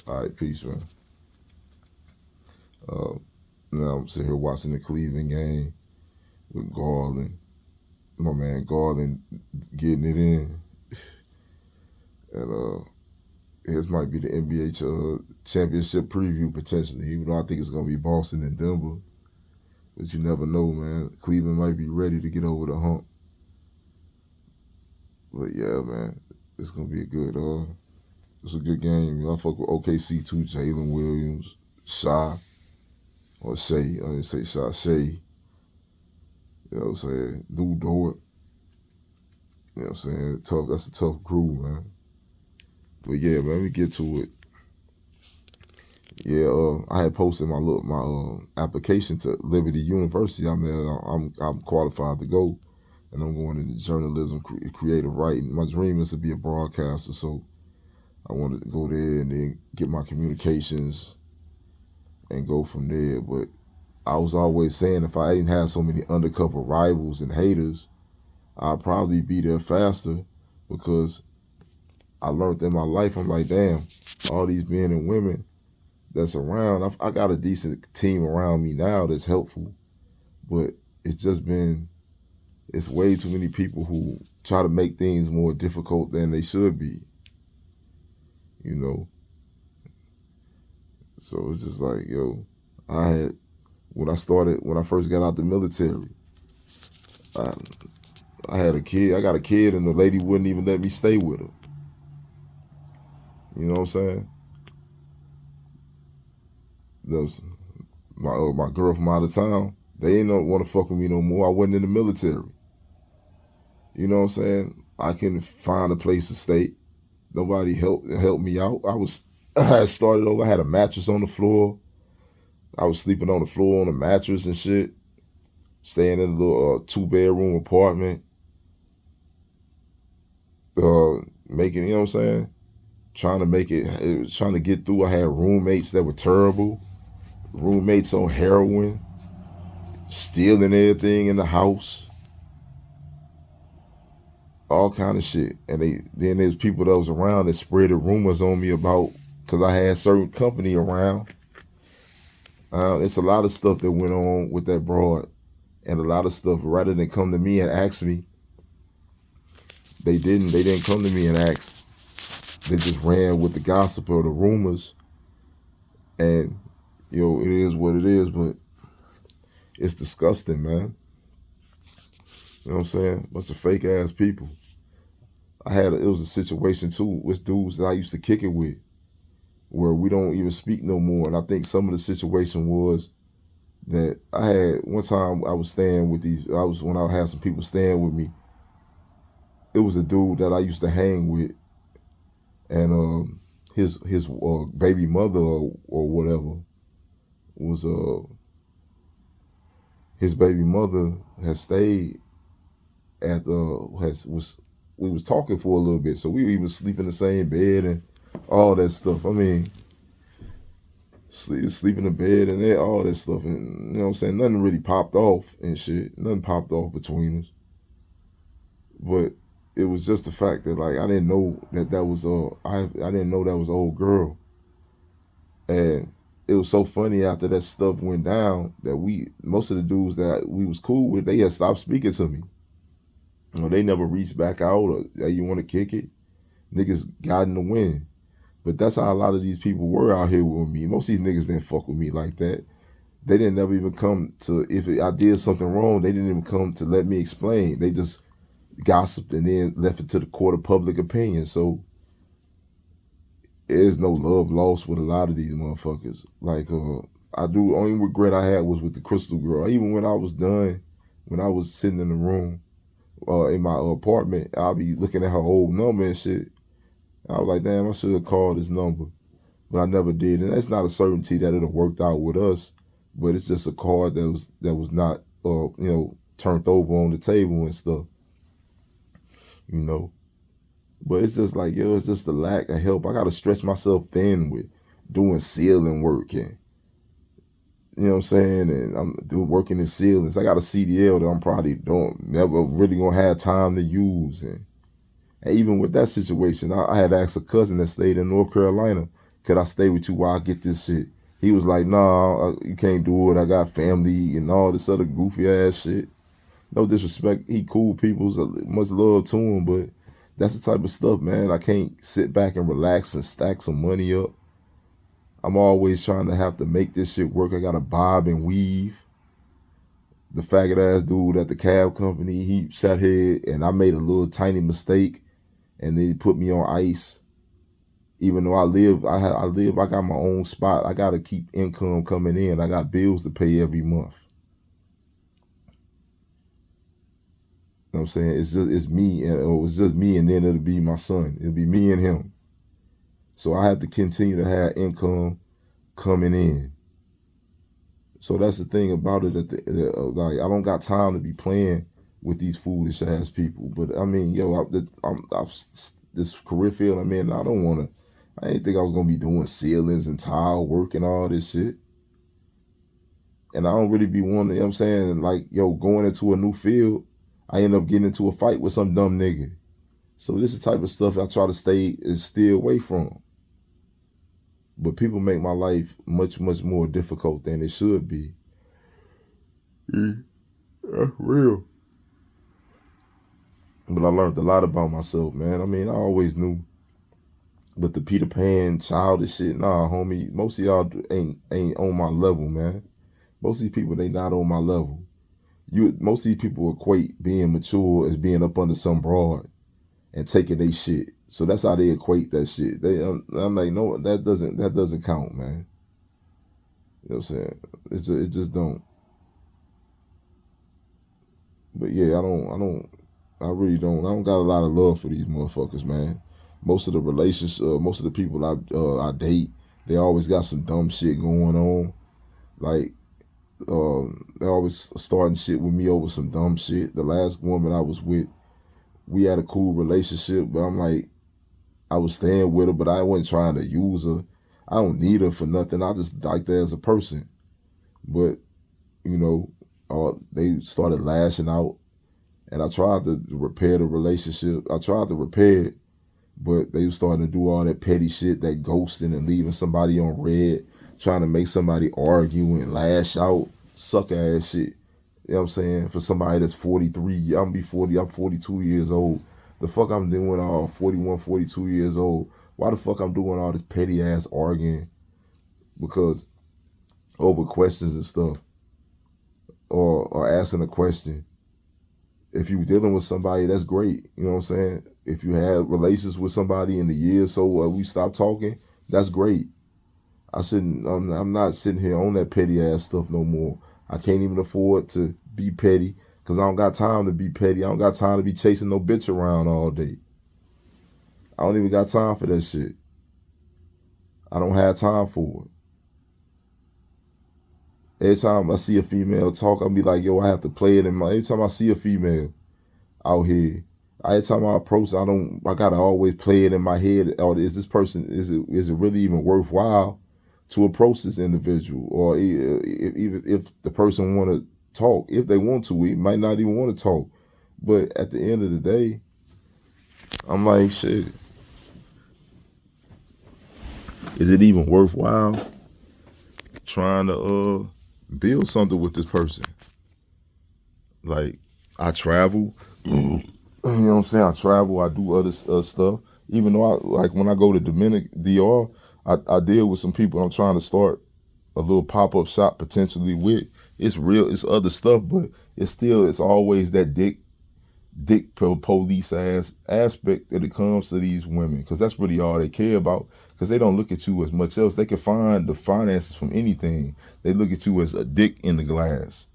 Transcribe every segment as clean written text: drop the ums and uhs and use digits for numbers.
All right, peace, man. Uh, Now I'm sitting here watching the Cleveland game with Garland. My man Garland getting it in. And this might be the NBA championship preview potentially, even though I think it's going to be Boston and Denver. But you never know, man. Cleveland might be ready to get over the hump. But yeah, man, it's going to be it's a good game. I fuck with OKC too, Jalen Williams, Shy, or Shea. I didn't say Shy, Shea. You know what I'm saying? Lou Dort. You know what I'm saying? Tough. That's a tough crew, man. But yeah, man, we get to it. Yeah, I had posted my application to Liberty University. I mean, I'm qualified to go, and I'm going into journalism, creative writing. My dream is to be a broadcaster, so I wanted to go there and then get my communications and go from there. But I was always saying if I didn't have so many undercover rivals and haters, I'd probably be there faster because I learned in my life. I'm like, damn, all these men and women that's around. I got a decent team around me now that's helpful, but it's just been it's way too many people who try to make things more difficult than they should be. You know, so it's just like I had when I first got out the military. I, I had a kid. I got a kid, and the lady wouldn't even let me stay with her. You know what I'm saying? Those my girl from out of town. They ain't don't want to fuck with me no more. I wasn't in the military. You know what I'm saying? I couldn't find a place to stay. Nobody helped me out. I had started over. I had a mattress on the floor. I was sleeping on the floor on a mattress and shit. Staying in a little 2-bedroom apartment. Making, you know what I'm saying? Trying to make it, trying to get through. I had roommates that were terrible. Roommates on heroin. Stealing everything in the house. All kind of shit. And then there's people that was around that spread the rumors on me about because I had certain company around. It's a lot of stuff that went on with that broad, and a lot of stuff. Rather than come to me and ask me, they didn't. They didn't come to me and ask. They just ran with the gossip or the rumors, and it is what it is. But it's disgusting, man. You know what I'm saying? Bunch of fake ass people. It was a situation too with dudes that I used to kick it with, where we don't even speak no more. And I think some of the situation was that I had one time I was staying with when I had some people staying with me. It was a dude that I used to hang with, and his baby mother or whatever was his baby mother had stayed at we was talking for a little bit, so we would even sleep in the same bed and all that stuff. I mean, sleep in the bed and all that stuff, and you know what I'm saying, nothing really popped off and shit. Nothing popped off between us, but it was just the fact that like I didn't know that was I didn't know that was an old girl, and it was so funny after that stuff went down that most of the dudes that we was cool with, they had stopped speaking to me. They never reached back out or hey, you want to kick it? Niggas got in the wind. But that's how a lot of these people were out here with me. Most of these niggas didn't fuck with me like that. They didn't never even come to, if I did something wrong, they didn't even come to let me explain. They just gossiped and then left it to the court of public opinion. So there's no love lost with a lot of these motherfuckers. Like, only regret I had was with the Crystal girl. Even when I was done, when I was sitting in the room, in my apartment, I'll be looking at her old number and shit. I was like, damn, I should have called this number. But I never did. And that's not a certainty that it'll worked out with us. But it's just a card that was not turned over on the table and stuff. But it's just like, it's just the lack of help. I gotta stretch myself thin with doing ceiling work and you know what I'm saying? And I'm working in ceilings. I got a CDL that I'm probably never really gonna have time to use. And even with that situation, I had asked a cousin that stayed in North Carolina Could I stay with you while I get this shit? He was like, nah, you can't do it. I got family and all this other goofy ass shit. No disrespect. He cool people. Much love to him, but that's the type of stuff, man. I can't sit back and relax and stack some money up. I'm always trying to have to make this shit work. I got to bob and weave. The faggot ass dude at the cab company, he sat here and I made a little tiny mistake and then he put me on ice. Even though I got my own spot. I got to keep income coming in. I got bills to pay every month. You know what I'm saying? It's me, and it was just me, and then it'll be my son. It'll be me and him. So I have to continue to have income coming in. So that's the thing about it. Like I don't got time to be playing with these foolish ass people. But I mean, yo, this career field I'm in, I don't want to. I didn't think I was gonna be doing ceilings and tile work and all this shit. And I don't really be wanting. You know what I'm saying, like, yo, going into a new field, I end up getting into a fight with some dumb nigga. So this is the type of stuff I try to stay away from. But people make my life much, much more difficult than it should be. Yeah, that's real. But I learned a lot about myself, man. I mean, I always knew. But the Peter Pan childish shit, nah, homie. Most of y'all ain't on my level, man. Most of these people, they not on my level. Most of these people equate being mature as being up under some broad and taking their shit. So that's how they equate that shit. I'm like, no, that doesn't count, man. You know what I'm saying? It just don't. But yeah, I really don't. I don't got a lot of love for these motherfuckers, man. Most of the relationships, most of the people I date, they always got some dumb shit going on. Like, they always starting shit with me over some dumb shit. The last woman I was with, we had a cool relationship, but I'm like, I was staying with her, but I wasn't trying to use her. I don't need her for nothing. I just like her as a person. But, you know, they started lashing out, and I tried to repair the relationship. I tried to repair it, but they were starting to do all that petty shit, that ghosting and leaving somebody on red, trying to make somebody argue and lash out, suck ass shit. You know what I'm saying? For somebody that's 43, I'm 42 years old. The fuck I'm doing all 41, 42 years old. Why the fuck I'm doing all this petty ass arguing? Because over questions and stuff. Or asking a question. If you're dealing with somebody, that's great. You know what I'm saying? If you have relations with somebody in the year so we stop talking, that's great. I'm not sitting here on that petty ass stuff no more. I can't even afford to be petty because I don't got time to be petty. I don't got time to be chasing no bitch around all day. I don't even got time for that shit. I don't have time for it. Every time I see a female talk, I'll be like, yo, I have to play it in my. Every time I see a female out here, every time I approach, I gotta always play it in my head. Or is this person? Is it really even worthwhile to approach this individual? Or even if the person want to talk, if they want to, we might not even want to talk. But at the end of the day, I'm like, shit. Is it even worthwhile trying to build something with this person? Like, I travel. You know what I'm saying? I travel. I do other stuff. Even though when I go to DR, I deal with some people I'm trying to start a little pop-up shop potentially with. It's real. It's other stuff, but it's always that dick police ass aspect that it comes to these women, because that's really all they care about, because they don't look at you as much else. They can find the finances from anything. They look at you as a dick in the glass.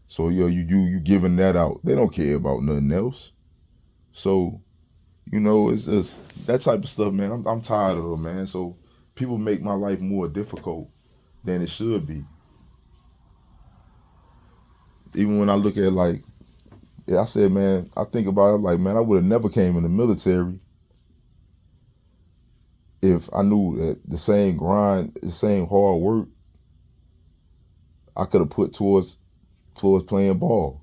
So you giving that out. They don't care about nothing else. So, it's just that type of stuff, man. I'm tired of it, man. So people make my life more difficult than it should be. Even when I look at I said, man, I think about it like, man, I would have never came in the military if I knew that the same grind, the same hard work I could have put towards playing ball,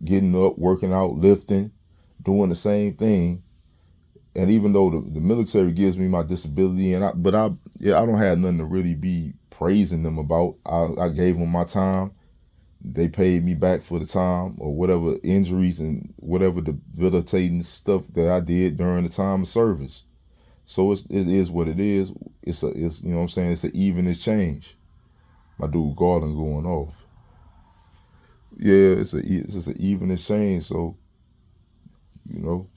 getting up, working out, lifting, doing the same thing And even though the military gives me my disability, and I don't have nothing to really be praising them about. I gave them my time. They paid me back for the time or whatever injuries and whatever debilitating stuff that I did during the time of service. So it is what it is. It's you know what I'm saying, it's an even exchange. My dude Garland going off. Yeah, it's just an even exchange. So, you know,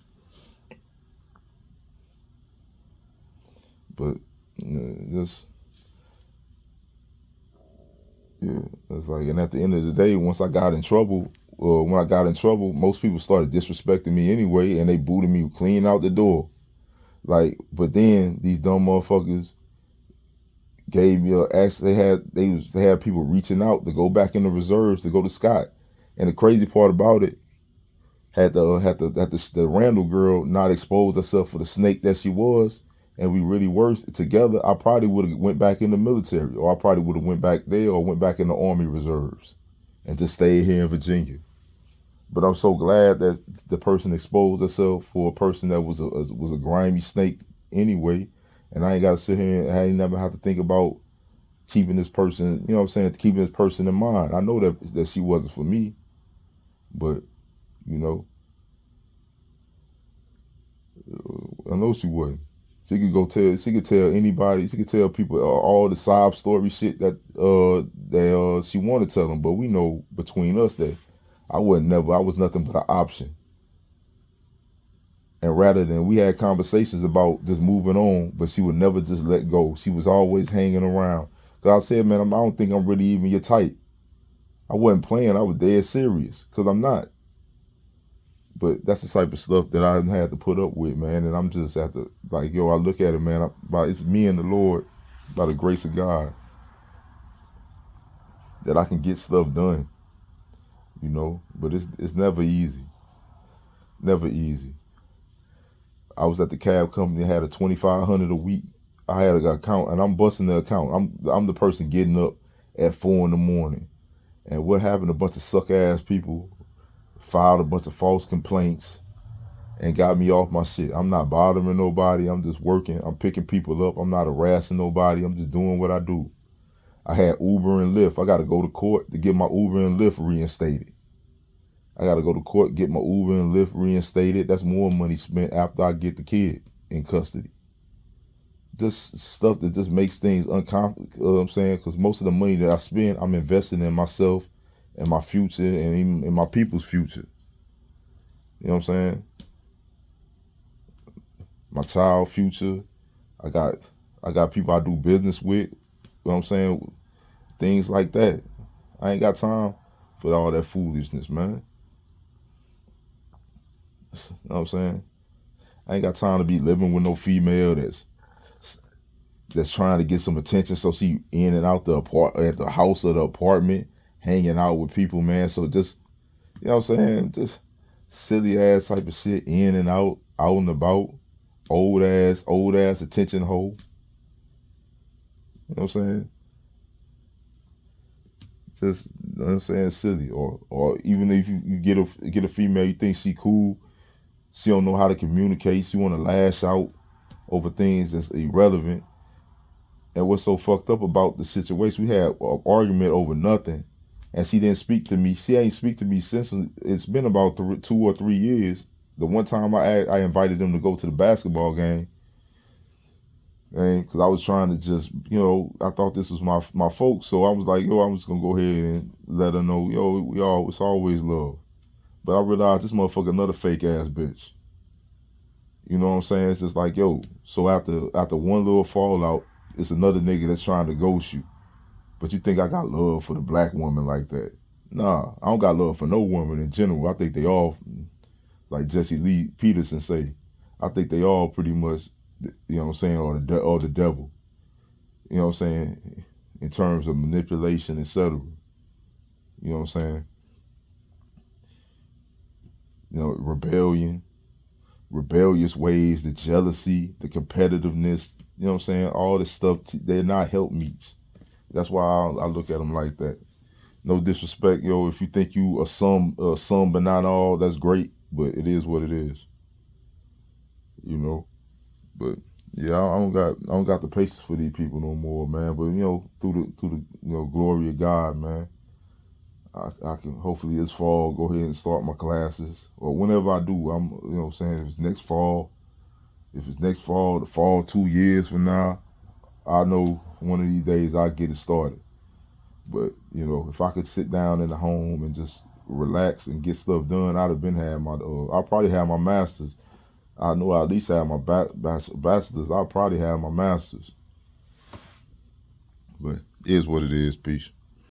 but just yeah, it's like, and at the end of the day, once I got in trouble, when I got in trouble, most people started disrespecting me anyway, and they booted me clean out the door. Like, but then these dumb motherfuckers gave me a actually they had people reaching out to go back in the reserves to go to Scott. And the crazy part about it, had the Randall girl not exposed herself for the snake that she was, and we really were together, I probably would have went back in the military, or I probably would have went back there, or went back in the Army Reserves, and just stayed here in Virginia. But I'm so glad that the person exposed herself for a person that was a grimy snake anyway, and I ain't got to sit here and I ain't never have to think about keeping this person, you know what I'm saying, keeping this person in mind. I know that she wasn't for me, but you know, I know she wasn't. She could tell anybody, she could tell people all the sob story shit that she wanted to tell them, but we know between us that I was nothing but an option. And rather than, we had conversations about just moving on, but she would never just let go. She was always hanging around. Cause I said, man, I don't think I'm really even your type. I wasn't playing. I was dead serious. Cause I'm not. But that's the type of stuff that I had to put up with, man. And I'm just at the, like, yo, I look at it, man. It's me and the Lord, by the grace of God, that I can get stuff done, you know. But it's never easy. Never easy. I was at the cab company. I had a 2,500 a week. I had an account, and I'm busting the account. I'm the person getting up at 4 in the morning. And what happened? A bunch of suck ass people filed a bunch of false complaints and got me off my shit. I'm not bothering nobody. I'm just working. I'm picking people up. I'm not harassing nobody. I'm just doing what I do. I had Uber and Lyft. I got to go to court to get my Uber and Lyft reinstated. I got to go to court, get my Uber and Lyft reinstated. That's more money spent after I get the kid in custody. Just stuff that just makes things uncomplicated. You know what I'm saying? Because most of the money that I spend, I'm investing in myself and my future and even in my people's future. You know what I'm saying? My child future. I got people I do business with. You know what I'm saying? Things like that. I ain't got time for all that foolishness, man. You know what I'm saying? I ain't got time to be living with no female that's trying to get some attention, so she in and out at the house or the apartment, hanging out with people, man. So just, you know what I'm saying, just silly ass type of shit, in and out and about, old ass attention hole. You know what I'm saying? Just, you know what I'm saying, silly. Or even if you get a female, you think she cool, she don't know how to communicate, she want to lash out over things that's irrelevant. And what's so fucked up about the situation, we had an argument over nothing, and she didn't speak to me. She ain't speak to me since it's been about 2 or 3 years. The one time I invited them to go to the basketball game, and because I was trying to just, you know, I thought this was my folks, so I was like, yo, I'm just gonna go ahead and let her know, yo, it's always love. But I realized this motherfucker another fake ass bitch. You know what I'm saying? It's just like, yo, so after one little fallout, it's another nigga that's trying to ghost you. But you think I got love for the black woman like that? Nah, I don't got love for no woman in general. I think they all, like Jesse Lee Peterson say, I think they all pretty much, you know what I'm saying, or the devil. You know what I'm saying? In terms of manipulation, etc. You know what I'm saying? You know, rebellious ways, the jealousy, the competitiveness. You know what I'm saying? All this stuff, they're not helpmeets. That's why I look at them like that. No disrespect, yo. If you think you are some but not all, that's great. But it is what it is. You know. But yeah, I don't got the patience for these people no more, man. But through the glory of God, man, I can hopefully this fall go ahead and start my classes or whenever I do. I'm saying if it's next fall, the fall 2 years from now, I know one of these days I get it started. But if I could sit down in the home and just relax and get stuff done, I'd have been had my. I probably have my masters. I know I at least have my bachelors. I'll probably have my masters. But it is what it is. Peace.